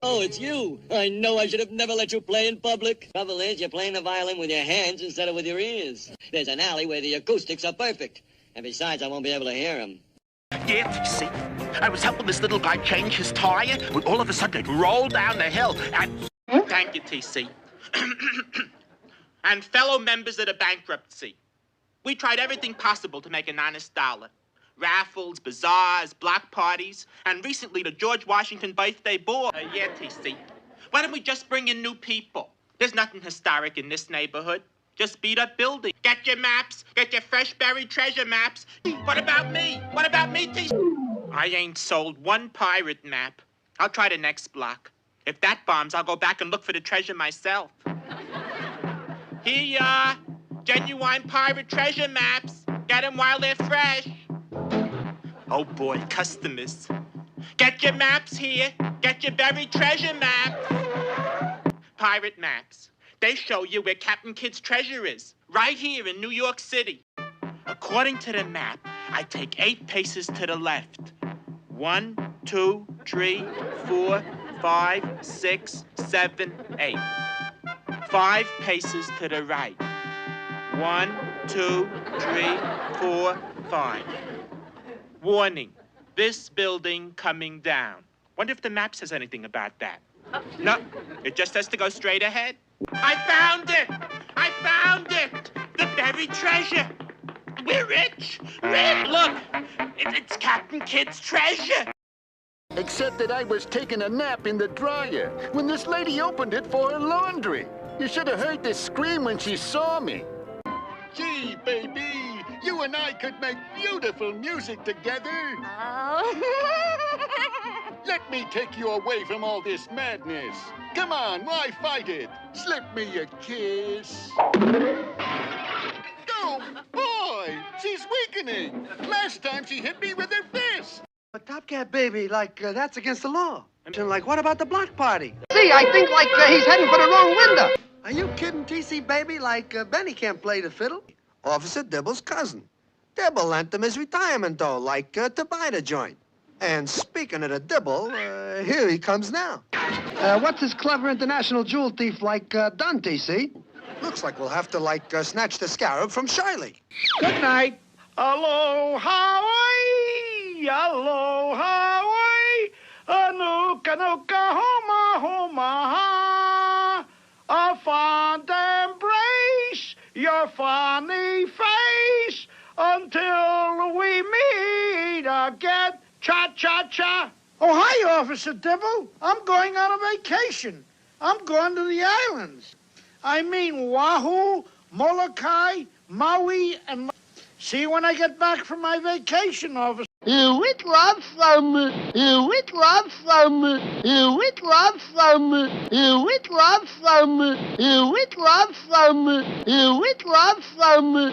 Oh, it's you. I know I should have never let you play in public. Trouble is, you're playing the violin with your hands instead of with your ears. There's an alley where the acoustics are perfect. And besides, I won't be able to hear him. Yeah, TC. I was helping this little guy change his tire when all of a sudden it rolled down the hill and... Thank you, TC. And fellow members of the bankruptcy. We tried everything possible to make an honest dollar. Raffles, bazaars, block parties, and recently the George Washington birthday ball. Yeah, TC. Why don't we just bring in new people? There's nothing historic in this neighborhood. Just beat up buildings. Get your maps. Get your fresh buried treasure maps. What about me? What about me, TC? I ain't sold one pirate map. I'll try the next block. If that bombs, I'll go back and look for the treasure myself. Here you are. Genuine pirate treasure maps. Get them while they're fresh. Oh boy, customers. Get your maps here. Get your buried treasure maps. Pirate maps. They show you where Captain Kidd's treasure is. Right here in New York City. According to the map, I take 8 paces to the left. 1, 2, 3, 4, 5, 6, 7, 8. 5 paces to the right. 1, 2, 3, 4, 5. Warning, this building coming down. Wonder if the map says anything about that. No, it just has to go straight ahead. I found it! I found it! The buried treasure! We're rich! Rich! Look! It's Captain Kidd's treasure! Except that I was taking a nap in the dryer when this lady opened it for her laundry. You should have heard this scream when she saw me. Gee, baby, you and I could make beautiful music together. Let me take you away from all this madness. Come on, why fight it? Slip me a kiss. Oh, boy, she's weakening. Last time she hit me with her fist. But Top Cat, baby, that's against the law. And what about the block party? See, I think he's heading for the wrong window. Are you kidding, TC, baby? Benny can't play the fiddle. Officer Dibble's cousin. Dibble lent him his retirement dough, to buy the joint. And speaking of the Dibble, here he comes now. What's this clever international jewel thief done, TC? Looks like we'll have to, snatch the scarab from Shirley. Good night. Aloha, Hawaii! Aloha, Hawaii! Anuka, nuka, homa, homa, ha! A fond embrace, your funny face, until we meet again. Cha-cha-cha. Oh, hi, Officer Dibble. I'm going on a vacation. I'm going to the islands. I mean Oahu, Molokai, Maui, and... See you when I get back from my vacation, Officer. You would love some. You would love some. You would love some. You would love some. You would love some. You would love some.